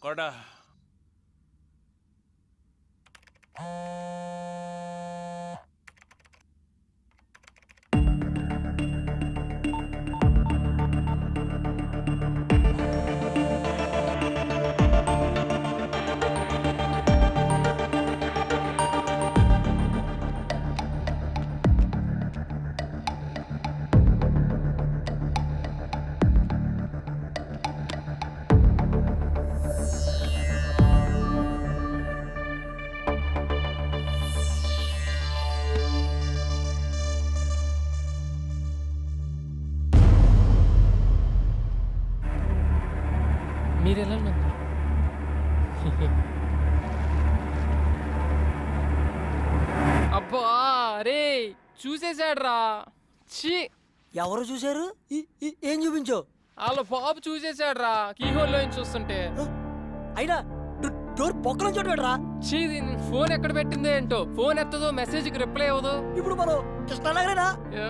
కొడా మీరెలా అబ్బా రే చూసేశాడ్రా. ఛీ, ఎవరు చూశారు? ఏం చూపించావు? వాళ్ళ పాపు చూసేశాడ్రా కీహోల్లో నుంచి చూస్తుంటే. అయినా డోర్ పొక్కలో చోటురా. ఛీ, ఫోన్ ఎక్కడ పెట్టిందో ఏంటో. ఫోన్ ఎత్తదో, మెసేజ్కి రిప్లై అవ్వదు. ఇప్పుడు మనం కృష్ణానగరేనా? యా.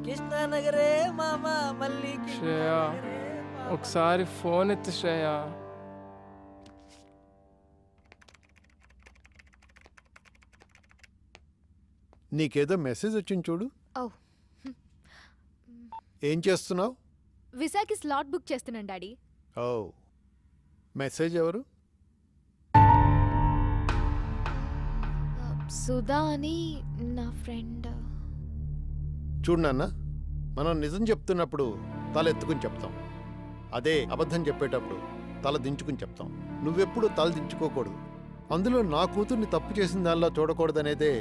కృష్ణానగరే మామా మళ్ళీ శ్రేయ, ఒకసారి ఫోన్ ఎత్తు శ్రేయ. నీకేదో మెసేజ్ వచ్చింది చూడు. ఏం చేస్తున్నావు? విసాకి స్లాట్ బుక్ చేస్తున్నాను డాడీ. ఓ, మెసేజ్ ఎవరు? సుధా అని నా ఫ్రెండ్. చూడు నాన్న, మనం నిజం చెప్తున్నప్పుడు తల ఎత్తుకుని చెప్తాం. అదే అబద్ధం చెప్పేటప్పుడు తల దించుకుని చెప్తాం. నువ్వెప్పుడు తల దించుకోకూడదు. అందులో నా కూతుర్ని తప్పు చేసిన దానిలో చూడకూడదనేదే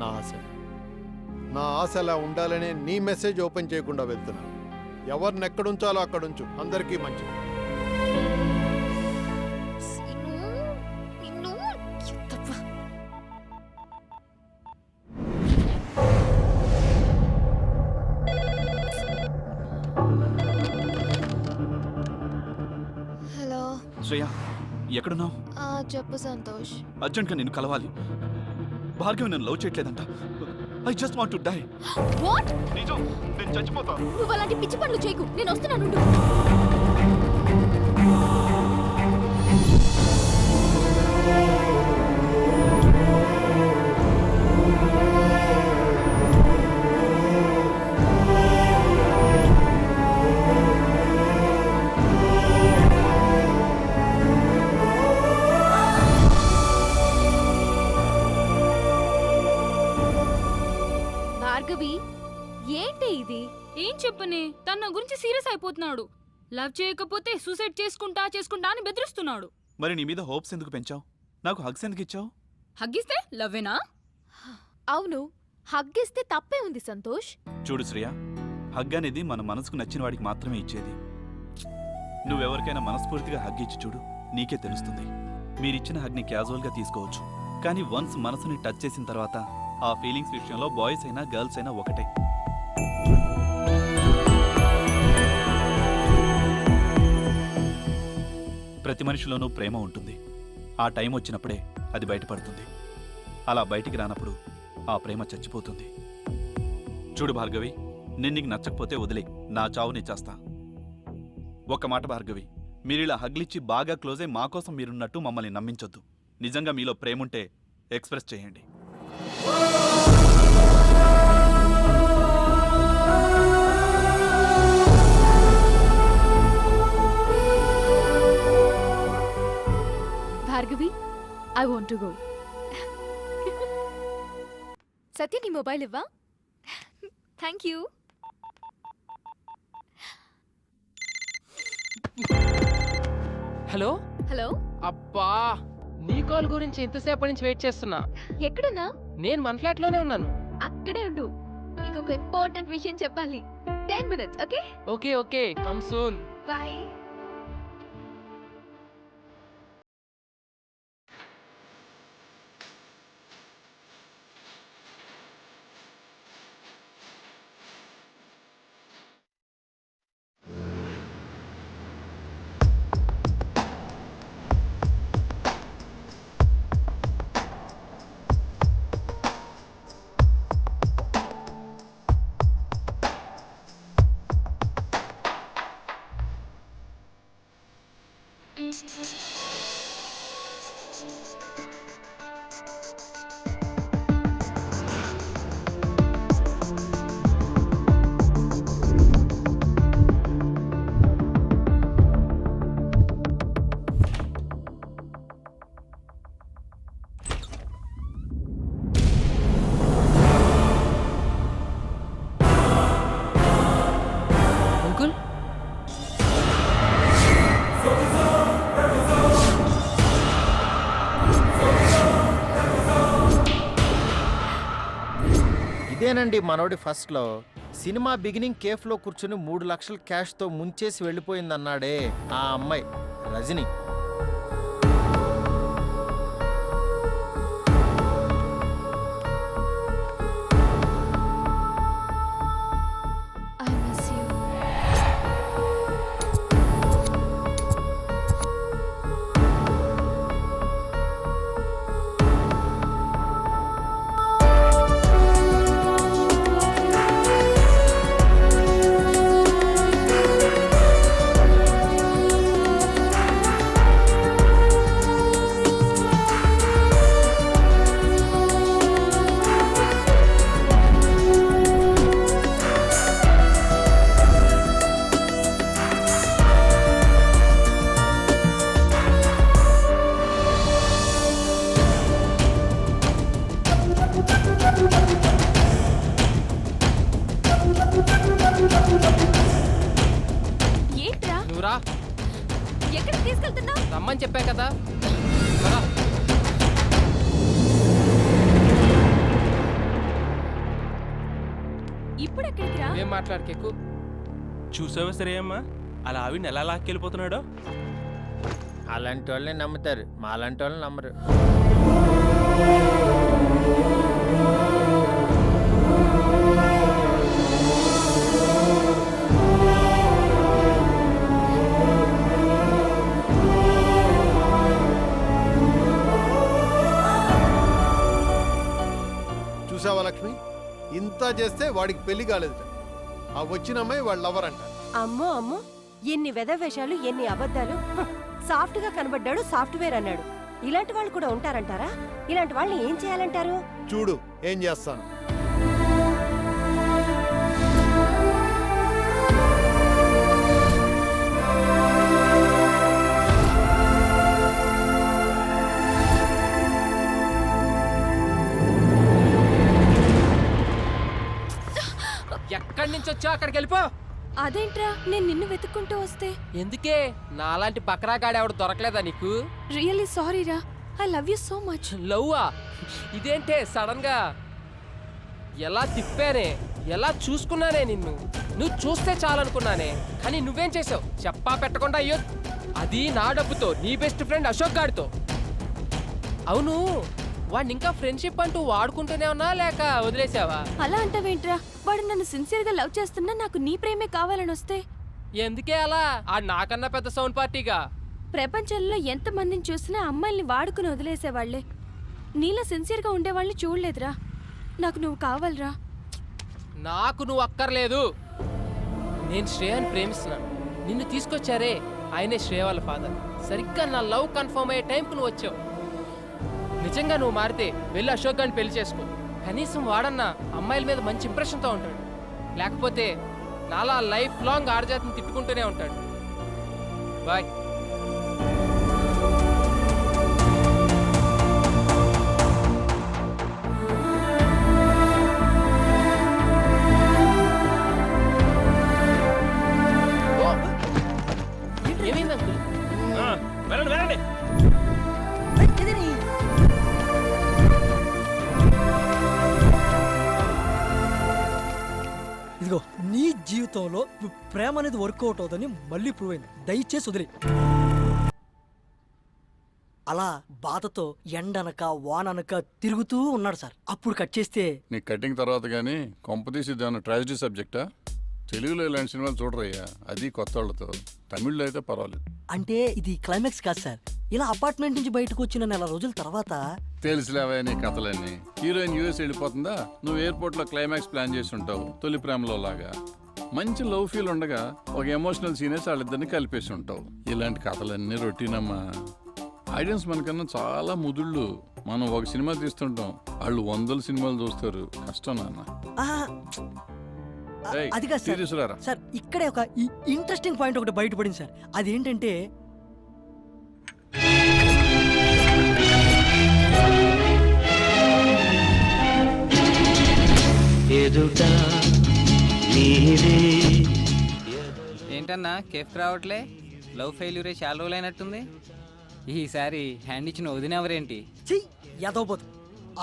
నా ఆశ. నా ఆశ అలా ఉండాలనే నీ మెసేజ్ ఓపెన్ చేయకుండా వెళ్తున్నా. ఎవరిని ఎక్కడుంచాలో అక్కడుంచు, అందరికీ మంచిది. హలో శ్రేయ, ఎక్కడున్నావు? చెప్పు సంతోష్. అర్జెంట్గా నేను కలవాలి. భార్గవి నన్ను లవ్ చేయట్లేదంట. I just want to die. What? నిజం, నేను చచ్చిపోతా. నువ్వు అలాంటి పిచ్చి పనులు చేయకు. నేను వస్తున్నాను. భార్గవి, ఏంటి ఇది? ఏం చెప్పని, తన గురించి సీరియస్ అయిపోతున్నాడు. లవ్ చేయకపోతే సూసైడ్ చేసుకుంటా అని బెదిరిస్తున్నాడు. మరి నీ మీద హోప్స్ ఎందుకు పెంచావు? నాకు హగ్స్ ఎందుకు ఇచ్చావు? హగ్గిస్తే లవ్వేనా? అవును, హగ్గిస్తే తప్పే ఉంది సంతోష్. చూడు శ్రేయ, హగ్ అనేది మన మనసుకు నచ్చిన వాడికి మాత్రమే ఇచ్చేది. నువ్వెవరికైనా మనస్ఫూర్తిగా హగ్ ఇచ్చి చూడు, నీకే తెలుస్తుంది. మీరిచ్చిన హగ్ని క్యాజువల్గా తీసుకోవచ్చు, కానీ వన్స్ మనసుని టచ్ చేసిన తర్వాత ఆ ఫీలింగ్స్ విషయంలో బాయ్స్ అయినా గర్ల్స్ అయినా ఒకటే. ప్రతి మనిషిలోనూ ప్రేమ ఉంటుంది. ఆ టైం వచ్చినప్పుడే అది బయటపడుతుంది. అలా బయటికి రానప్పుడు ఆ ప్రేమ చచ్చిపోతుంది. చూడు భార్గవి, నేను నీకు నచ్చకపోతే వదిలే, నా చావు నీ చేస్తా. ఒక్క మాట భార్గవి, మీరిలా హగ్లిచ్చి బాగా క్లోజ్ అయి మా కోసం మీరున్నట్టు మమ్మల్ని నమ్మించొద్దు. నిజంగా మీలో ప్రేముంటే ఎక్స్ప్రెస్ చేయండి. Bhargavi, I want to go. Satya, నీ మొబైల్ ఇవ్వా? Thank you. Hello hello. అబ్బా, నీ కాల్ గురించి ఎంతసేపటి నుంచి వెయిట్ చేస్తున్నా. ఎక్కడున్నా? నేను మన ఫ్లాట్ లోనే ఉన్నాను. అక్కడే ఉండు, నీకు ఒక ఇంపార్టెంట్ విషయం చెప్పాలి. 10 minutes, okay? Okay okay, come soon. Bye. ఇదేనండి మనోడి ఫస్ట్లో. సినిమా బిగినింగ్ కేఫ్లో కూర్చుని 3 లక్షల క్యాష్తో ముంచేసి వెళ్ళిపోయిందన్నాడే ఆ అమ్మాయి రజని. I miss you. ఏంట్రా నువ్వు రా, ఎక్కడికి తీసుకెళ్తున్నావు? రమ్మని చెప్పా కదా. రా. ఇప్పుడు ఎక్కడికి రా? ఏం మాట్లాడకెక్కు. చూసావా సరే అమ్మా, అలా ఆవిడని ఎలా లాక్కెళ్ళిపోతున్నాడో. అలాంటి వాళ్ళని నమ్ముతారు, మాలాంటి వాళ్ళని నమ్మరు. చూసావా లక్ష్మి, ఇంత చేస్తే వాడికి పెళ్లి కాలేదుట. ఆ వచ్చిన అమ్మాయి వాళ్ళ లవర్ అంట. అమ్మో అమ్మో, ఎన్ని వెధవేషాలు, ఎన్ని అబద్ధాలు. సాఫ్ట్ గా కనబడ్డాడు, సాఫ్ట్వేర్ అన్నాడు. ఇలాంటి వాళ్ళు కూడా ఉంటారంటారా? ఇలాంటి వాళ్ళని ఏం చేయాలంటారు? చూడు ఏం చేస్తాను. ఎక్కడి నుంచి వచ్చావు అక్కడికి వెళ్ళిపో. అదేంట్రా నేను నిన్ను వెతుక్కుంటూ వస్తే? ఎందుకే నాలాంటి బకరాగాడు ఎవడు దొరకలేదా నీకు? రియల్లీ సారీ రా, I love you so much. లవ్వా? ఇదేంటే సడన్ గా? ఎలా తిప్పానే, ఎలా చూసుకున్నానే నిన్ను. నువ్వు చూస్తే చాలనుకున్నానే, కానీ నువ్వేం చేసావు చెప్పా పెట్టకుండా. అయ్యో, అది నా డబ్బుతో నీ బెస్ట్ ఫ్రెండ్ అశోక్ గాడితో. అవును, వాడిని ఇంకా ఫ్రెండ్షిప్ అంటూ వాడుకుంటూనే ఉన్నా లేక వదిలేసావా? అలా అంటావేంట్రా? వాడు నన్ను సిన్సియర్ గా లవ్ చేస్తున్నా, నాకు నీ ప్రేమే కావాలని వస్తే. ఎందుకే అలా? ఆ నాకన్నా పెద్ద సౌండ్ పార్టీగా. ప్రపంచంలో ఎంత మందిని చూసినా అమ్మాయిల్ని వాడుకుని వదిలేసేవాళ్లే. నీలా సిన్సియర్ గా ఉండేవాళ్ళని చూడలేదురా. నాకు నువ్వు కావాలరా. నాకు నువ్వు అక్కర్లేదు. నేను శ్రేయాని ప్రేమిస్తున్నాను. నిన్ను తీసుకొచ్చారే ఆయనే శ్రేయ వాళ్ళ ఫాదర్. సరిగ్గా నా లవ్ కన్ఫర్మ్ అయ్యే టైంకు నువ్వు వచ్చావు. నిజంగా నువ్వు మారితే వెళ్ళి అశోక్ గారిని పెళ్లి చేసుకో. కనీసం వాడన్నా అమ్మాయిల మీద మంచి ఇంప్రెషన్తో ఉంటాడు. లేకపోతే నాలా లైఫ్ లాంగ్ ఆడజాతిని తిట్టుకుంటూనే ఉంటాడు. బాయ్. ఏమైంది అంకుల్? వెళ్ళండి వెళ్ళండి. ఇదిగో నీ జీవితంలో ప్రేమ అనేది వర్కౌట్ అవుతుందని మళ్ళీ ప్రూవ్ అయింది. దయచేసి వదిలే. అలా బాధతో ఎండనక వాననక తిరుగుతూ ఉన్నాడు సార్. అప్పుడు కట్ చేస్తే నీ కటింగ్ తర్వాత కానీ కొంపతీసి దాని ట్రాజడీ సబ్జెక్టా? తెలుగులో ఇలాంటి సినిమాలు చూడరయ్యా, అది కొత్త వాళ్ళతో. తమిళ్లో అయితే పర్వాలేదు. అంటే ఇది క్లైమాక్స్ కాదు సార్. ఇలా అపార్ట్మెంట్ నుంచి బయటకు వచ్చిన నెల రోజుల తర్వాత తెలుసులేవా నీ కథలన్నీ. హీరోయిన్ యూఎస్ వెళ్ళిపోతుందా, నువ్వు ఎయిర్పోర్ట్ లో క్లైమాక్స్ ప్లాన్ చేసి ఉంటావు, తొలి ప్రేమలో లాగా. మంచి లవ్ ఫీల్ ఉండగా ఒక ఎమోషనల్ సీనేస్ వాళ్ళిద్దరిని కలిపేసి ఉంటావు. ఇలాంటి కథలన్నీ రొటీన్ అమ్మా. ఆడియన్స్ మనకన్నా చాలా ముదుళ్ళు. మనం ఒక సినిమా తీస్తుంటాం, వాళ్ళు 100 సినిమాలు చూస్తారు. కష్టం నాన్న. అది కాదు సార్. తీసుకురారా. సార్ ఇక్కడే ఒక ఇంట్రెస్టింగ్ పాయింట్ ఒకటి బయటపడింది సార్. అదేంటంటే ఏంటన్నా కేఫ్ రావట్లే? లవ్ ఫెయిల్యూరే చాలా రోజులైనట్టుంది. ఈసారి హ్యాండ్ ఇచ్చిన వదినెవరేంటి? చెయ్యి ఎదవపోతు.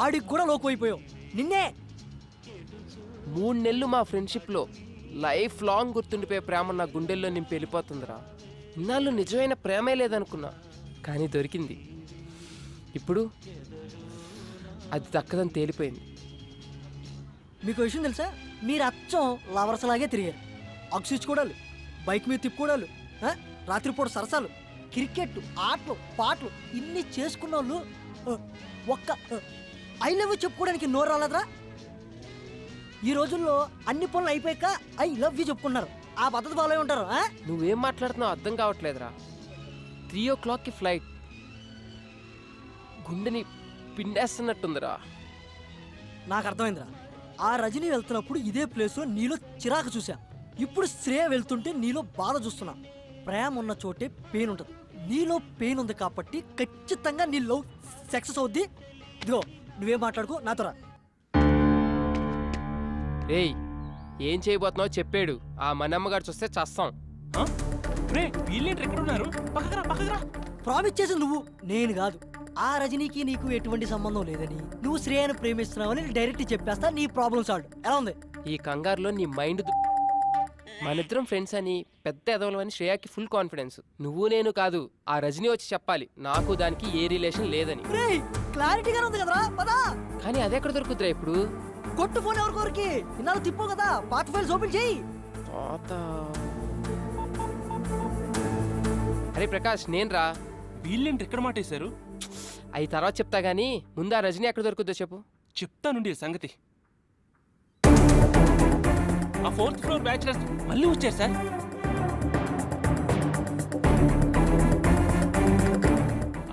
ఆడికి కూడా లోకు అయిపోయావు. నిన్నే 3 నెలలు మా ఫ్రెండ్షిప్లో లైఫ్ లాంగ్ గుర్తుండిపోయే ప్రేమ నా గుండెల్లో నింపి వెళ్ళిపోతుందిరా. ఇన్నాళ్ళు నిజమైన ప్రేమే లేదనుకున్నా, కానీ దొరికింది. ఇప్పుడు అది దక్కదని తేలిపోయింది. మీకు విషయం తెలుసా, మీరు అచ్చం లవర్స్ లాగే తిరిగారు. అగ్సిచ్చుకోవడాలు, బైక్ మీద తిప్పుకోవడాలు, రాత్రిపూట సరసాలు, క్రికెట్, ఆటలు, పాటలు ఇన్ని చేసుకున్న వాళ్ళు ఒక్క ఐ లవ్ యూ చెప్పుకోవడానికి నోరు రాలేదురా? ఈ రోజుల్లో అన్ని పనులు అయిపోయాక ఐ లవ్ యూ చెప్పుకున్నారు. ఆ పద్ధతి ఫాలో అయి ఉంటారు. నువ్వేం మాట్లాడుతున్నావు అర్థం కావట్లేదురా. 3 o'clockకి ఫ్లైట్. గుండెని పిండేస్తున్నట్టుందిరా. నాకు అర్థమైందిరా. ఆ రజనీ వెళ్తున్నప్పుడు ఇదే ప్లేస్లో నీలో చిరాకు చూసా. ఇప్పుడు శ్రేయ వెళ్తుంటే నీలో బాధ చూస్తున్నా. ప్రేమ ఉన్న చోటే పెయిన్ ఉంటుంది. నీలో పెయిన్ ఉంది కాబట్టి ఖచ్చితంగా నీ లవ్ సక్సెస్ అవుద్ది. ఇదిగో నువ్వేం మాట్లాడుకో, నాతో రా. రేయ్, ఏం చేయబోతున్నావు చెప్పాడు. ఆ మనమ్మగారు చూస్తే చస్తాం. ప్రామిస్ చేసింది నువ్వు, నేను కాదు. ఆ రజనీకి నీకు ఎటువంటి సంబంధం లేదని, నువ్వు శ్రేయను ప్రేమిస్తున్నావని డైరెక్ట్ చెప్పేస్తా. నీ ప్రాబ్లం సాల్వ్. ఎలా ఉంది? ఈ కంగారులో నీ మైండ్ మనిద్దరం ఫ్రెండ్స్ అని, పెద్ద ఎదవలమని శ్రేయాకి ఫుల్ కాన్ఫిడెన్స్. నువ్వు నేను కాదు, ఆ రజనీ వచ్చి చెప్పాలి నాకు దానికి ఏ రిలేషన్ లేదని. క్లారిటీగా ఉంది కదరా, పదా. కానీ అది ఎక్కడ దొరుకుతురా ఇప్పుడు? కొట్టు ఫోన్ ఎవరికొరికి ఇన్నాళ్ళు తిప్పు కదా, పాత ఫైల్స్ ఓపెన్ చేయి. అరే ప్రకాష్, నేను రా. వీళ్ళేంటి ఎక్కడ మాటేశారు? అవి తర్వాత చెప్తా గానీ ముందు ఆ రజనీ ఎక్కడ దొరుకుద్దో చెప్పు. చెప్తానుండి సంగతి. ఆ 4th floor బ్యాచిలర్స్ మళ్ళీ వచ్చారు సార్.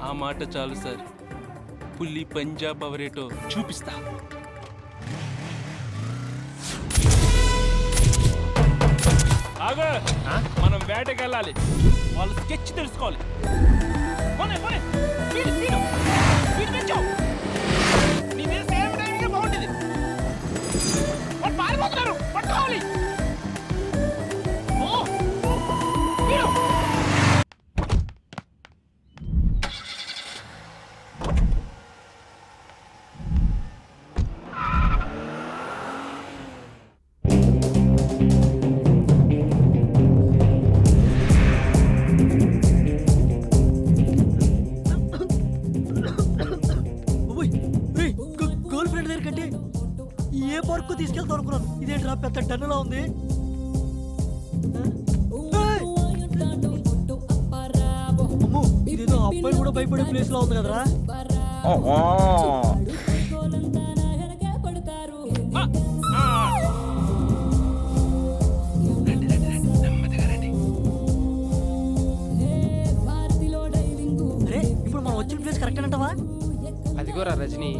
ఆ మాట చాలు సార్. పుల్లి పంజాబ్ అవరేటో చూపిస్తా. ఆగా, మనం వేటకి వెళ్ళాలి. వాళ్ళ స్కెచ్ తెలుసుకోవాలి. బాగుంటుంది. వాళ్ళు పారిపోతున్నారు, పట్టుకోవాలి. గర్ల్ ఫ్రెండ్ దగ్గర కంటే ఏ పార్క్ తీసుకెళ్తాను అనుకున్నాను. ఇదేంటి రా పెద్ద టన్నులా ఉంది. అమ్మో, ఇదేదో అబ్బాయిలు కూడా భయపడే ప్లేస్ లో ఉంది కదరా. అరే, ఇప్పుడు మనం వచ్చిన ప్లేస్ కరెక్ట్ అంటావా? అదిగోరా రజనీ.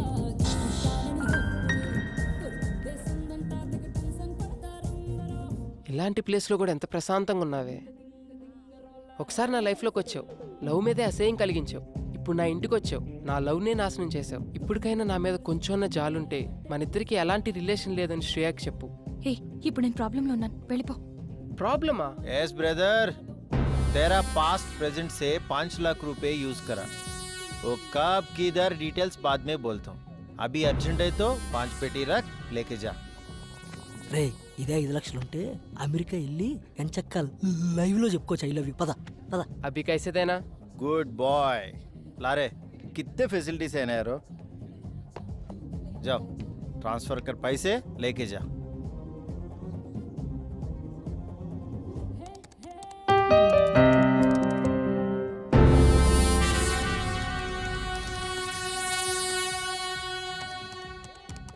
ఇలాంటి ప్లేస్లో కూడా ఎంత ప్రశాంతంగా ఉన్నావే. ఒకసారి నా లైఫ్లోకి వచ్చావు, లవ్ మీదే అసహ్యం కలిగించావు. ఇప్పుడు నా ఇంటికి వచ్చావు, నా లవ్నే నాశనం చేసావు. ఇప్పటికైనా నా మీద కొంచెం జాలుంటే మన ఇద్దరికి ఎలాంటి రిలేషన్ లేదని శ్రేయాకి చెప్పు. ఇప్పుడు నేను ప్రాబ్లంలో ఉన్నాను, వెళ్ళిపో. ప్రాబ్లమా? यस ब्रदर, तेरा पास्ट प्रेजेंट से 5 लाख रुपए यूज करा. वो कब किधर डिटेल्स बाद में बोलता हूँ. अभी अर्जेंट है तो 5 पेटी रख, लेके जा. రే, ఇదే 5 లక్షలు ఉంటే అమెరికా వెళ్ళి ఎంచక్క లైవ్ లో చెప్పుకోవచ్చు ఐ లవ్ యూ. పద పద. అభి కైసేదేనా? Good boy. लारे कितने फैसिलिटीज है ना यारो. जाओ, ट्रांसफर कर पैसे, लेके जा.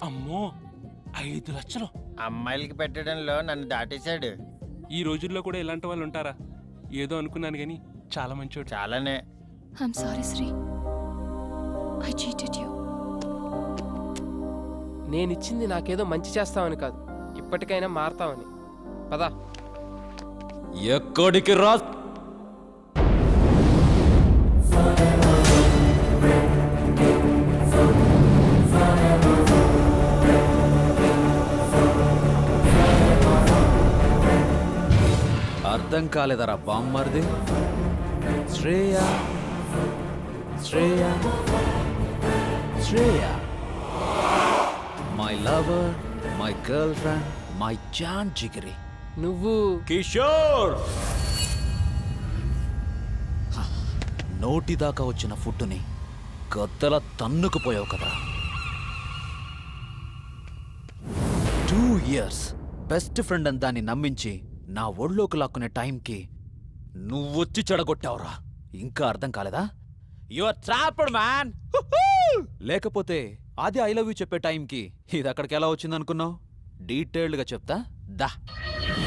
అమ్మో, 5 లక్షలు అమ్మాయిలకి పెట్టడంలో నన్ను దాటేశాడు. ఈ రోజుల్లో కూడా ఇలాంటి వాళ్ళు ఉంటారా? ఏదో అనుకున్నాను కానీ చాలా మంచోడు. చాలానే. I'm sorry Sri, I cheated you. నేనిచ్చింది నాకేదో మంచి చేస్తామని కాదు, ఇప్పటికైనా మారతామని. పదా. ఎక్కడికి రా? అర్థం కాలేదరా బామ్మర్ది? Shreya Shreya Shreya, my lover my girlfriend, my జాన్ జిగరి. నువ్వు కిషోర్. నోటి దాకా వచ్చిన ఫుడ్ని గద్దల తన్నుకుపోయావు కదా. 2 years బెస్ట్ ఫ్రెండ్ అని దాన్ని నమ్మించి నా ఒళ్ళోకి లాక్కునే టైంకి నువ్వొచ్చి చెడగొట్టావురా. ఇంకా అర్థం కాలేదా? You are trapped man. లేకపోతే అది ఐ లవ్ యూ చెప్పే టైంకి ఇది అక్కడికి ఎలా వచ్చిందనుకున్నావు? డీటెయిల్డ్గా చెప్తా దా.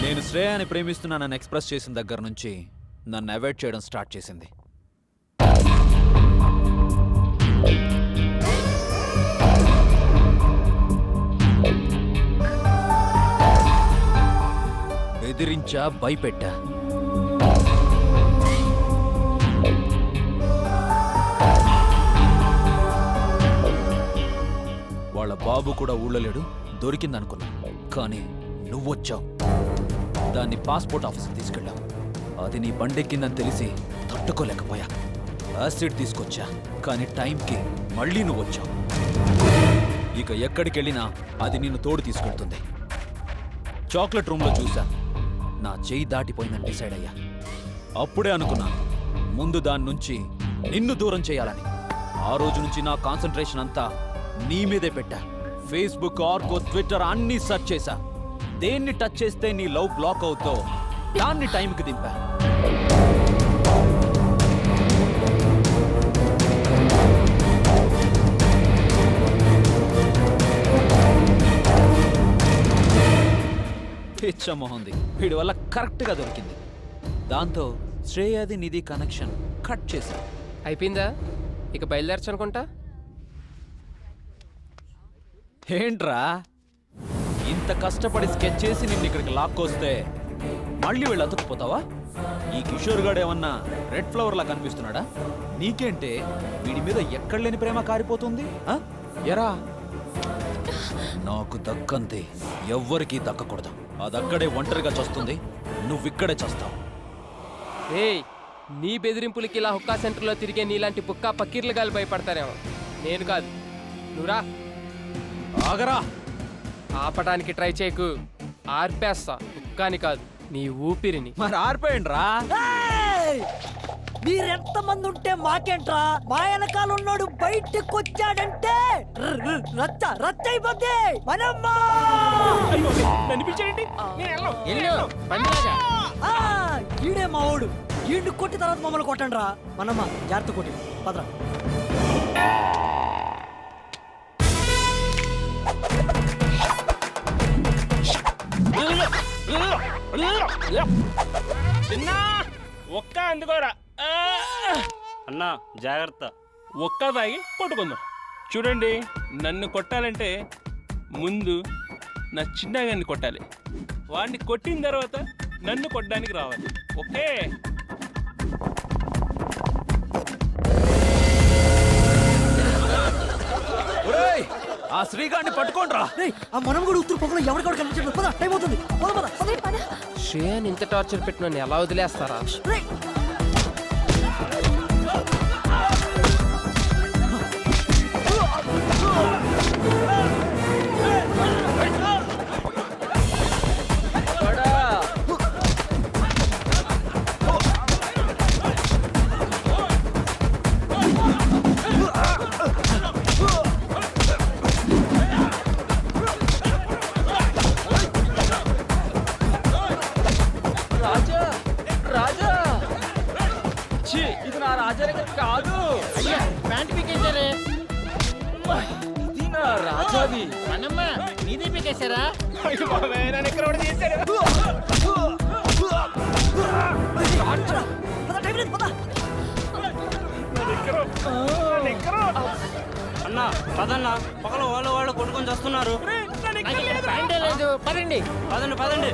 నేను శ్రేయాని ప్రేమిస్తున్నానని ఎక్స్ప్రెస్ చేసిన దగ్గర నుంచి నన్ను అవాయిడ్ చేయడం స్టార్ట్ చేసింది. బెదిరించా, భయపెట్టా. వాళ్ళ బాబు కూడా ఊళ్ళో లేడు, దొరికిందనుకున్నా. కానీ నువ్వొచ్చావు, దాన్ని పాస్పోర్ట్ ఆఫీస్కి తీసుకెళ్ళావు. అది నీ బండెక్కిందని తెలిసి తట్టుకోలేకపోయా. యాసిడ్ తీసుకొచ్చా, కానీ టైంకి మళ్ళీ నువ్వొచ్చావు. ఇక ఎక్కడికెళ్ళినా అది నిన్ను తోడు తీసుకెళ్తుంది. చాక్లెట్ రూమ్లో చూసా, నా చెయ్యి దాటిపోయిందని డిసైడ్ అయ్యా. అప్పుడే అనుకున్నాను ముందు దాని నుంచి నిన్ను దూరం చేయాలని. ఆ రోజు నుంచి నా కాన్సంట్రేషన్ అంతా నీ మీదే పెట్టా. ఫేస్బుక్, ఆర్కో, ట్విట్టర్ అన్నీ సెర్చ్ చేశా. దేన్ని టచ్ చేస్తే నీ లవ్ బ్లాక్ అవుతో దాన్ని టైంకి దింపా. పిచ్చమోహంది వీడి వల్ల కరెక్ట్గా దొరికింది. దాంతో శ్రేయాది నిధి కనెక్షన్ కట్ చేశా. అయిపోయిందా? ఇక బయలుదేరచ్చు అనుకుంటా. ఏంట్రా ఇంత కష్టపడి స్కెచ్ చేసి నిన్ను ఇక్కడికి లాక్కొస్తే మళ్ళీ వీళ్ళు అతుక్కుపోతావా? ఈ కిషోర్ గాడు ఏమన్నా రెడ్ ఫ్లవర్ లా కనిపిస్తున్నాడా? నీకేంటే వీడి మీద ఎక్కడ లేని ప్రేమ కారిపోతుంది. ఎరా నాకు దక్కంతే ఎవ్వరికీ దక్కకూడదు. అదక్కడే ఒంటరిగా చస్తుంది, నువ్విక్కడే చస్తావు. ఏయ్, నీ బెదిరింపులకి ఇలా హుక్కా సెంటర్లో తిరిగే నీలాంటి బుక్కా పకీర్లు గాలి భయపడతారేమో. నేను కాదు, నువ్వురా. ఆగరా. ఆపటానికి ట్రై చేయకు, ఆర్పేస్తా. హుక్కాని కాదు, నీ ఊపిరిని. మరి ఆర్పేయండి రా. మీరెంత మంది ఉంటే మాకేంట్రా? మా వెనకాల ఉన్నాడు బయటకు వచ్చాడంటే రచ్చ రచ్చ అయిపోద్ది. మనమ్మా ఈడే మా వాడు. ఈడు కొట్టి తర్వాత మమ్మల్ని కొట్టండి రా. మనమ్మ జాగ్రత్త కొట్టి పదరా. ఒక్క అందుకోరా అన్నా, జాగ్రత్త. ఒక్క తాగి కొట్టుకుందాం. చూడండి, నన్ను కొట్టాలంటే ముందు నా చిన్నగాన్ని కొట్టాలి. వాడిని కొట్టిన తర్వాత నన్ను కొట్టడానికి రావాలి. ఓకే? ఆ శ్రీగాడిని పట్టుకోండి రా. ఆ మనం కూడా ఉత్తర పొగలో ఎవరికౌడు కనిపించలేదు. పద, టైం అవుతుంది. శ్రేయాని ఇంత టార్చర్ పెట్టిన ఎలా వదిలేస్తారా? కాదు, ప్యాంట్ పీకేశారే. ఇది నా రాజాది. మనమ్మ నీదే పీకేశారా? అన్నా పదన్నా, పక్కన వాళ్ళు కొట్టుకొని చేస్తున్నారు. పదండి పదండి పదండి.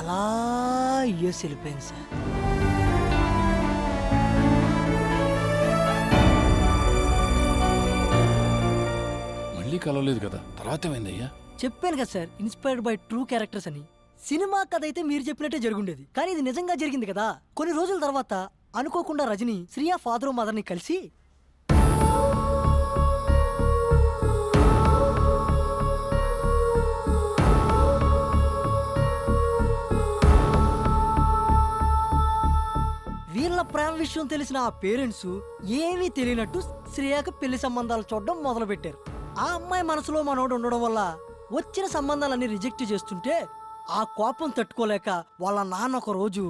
అలా యూఎస్ వెళ్ళిపోయింది సార్. మళ్ళీ కలవలేదు కదా, తర్వాత ఏమైందయ్యా? చెప్పాను కదా sir, inspired by true characters అని. సినిమా కథ అయితే మీరు చెప్పినట్టే జరుగుండేది, కానీ ఇది నిజంగా జరిగింది కదా. కొన్ని రోజుల తర్వాత అనుకోకుండా రజని శ్రియా ఫాదర్ మదర్ని కలిసి వీళ్ళ ప్రేమ విషయం తెలిసిన ఆ పేరెంట్స్ ఏమీ తెలియనట్టు శ్రేయాకి పెళ్లి సంబంధాలు చూడడం మొదలుపెట్టారు. ఆ అమ్మాయి మనసులో మనోడు ఉండడం వల్ల వచ్చిన సంబంధాలన్నీ రిజెక్ట్ చేస్తుంటే ఆ కోపం తట్టుకోలేక వాళ్ళ నాన్న ఒక రోజు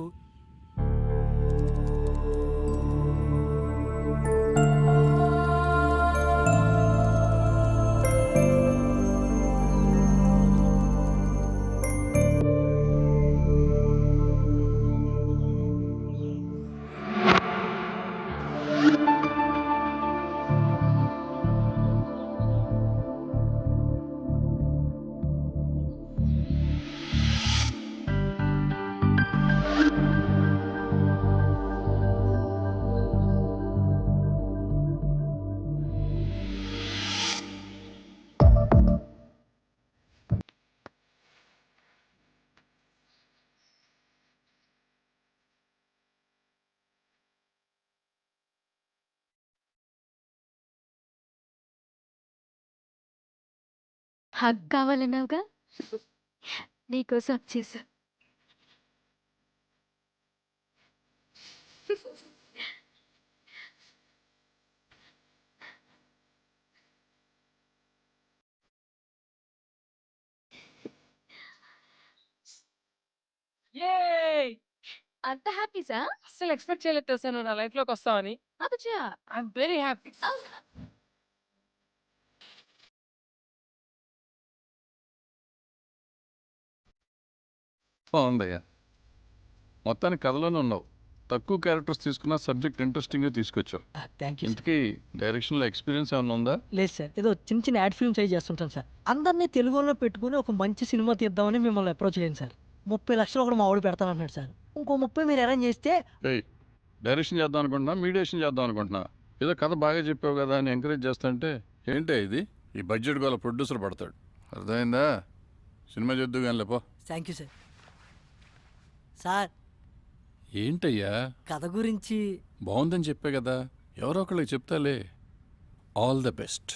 హగ్ కావాలన్నావుగా, నీకోసం వచ్చేసా. అంత హ్యాపీసా? అసలు ఎక్స్పెక్ట్ చేయలేదు తెలుసా నువ్వు నా లైఫ్ లోకి వస్తావని. అబ్బచ్చా. I'm very happy. బాగుందయ్యా, మొత్తానికి కథలోనే ఉన్నావు. తక్కువ క్యారెక్టర్స్ తీసుకున్న సబ్జెక్ట్ ఇంట్రెస్టింగ్గా తీసుకొచ్చావు. Thank you. ఇంతకీ డైరెక్షన్లో ఎక్స్పీరియన్స్ ఏమైనా ఉందా? లేదు సార్, ఏదో చిన్న చిన్న యాడ్ ఫిల్మ్స్ అవి చేస్తుంటాను సార్. అందరినీ తెలుగులో పెట్టుకుని ఒక మంచి సినిమా తీద్దామని మిమ్మల్ని అప్రోచ్ అయ్యాను సార్. 30 లక్షలు ఒకటి మా వాడు పెడతానంటున్నాడు సార్. ఇంకో 30 మీరు అరేంజ్ చేస్తే. డైరెక్షన్ చేద్దాం అనుకుంటున్నా, మీడియేషన్ చేద్దాం అనుకుంటున్నా. ఏదో కథ బాగా చెప్పావు కదా అని ఎంకరేజ్ చేస్తుంటే ఏంటే ఇది, ఈ బడ్జెట్ గల ప్రొడ్యూసర్ పడతాడు. అర్థమైందా? సినిమా చేద్దు కానీ లేపో. Thank you sir. సార్ ఏంటయ్యా కథ గురించి బాగుందని చెప్పే కదా, ఎవరో ఒకళ్ళకి చెప్తాలే. All the best.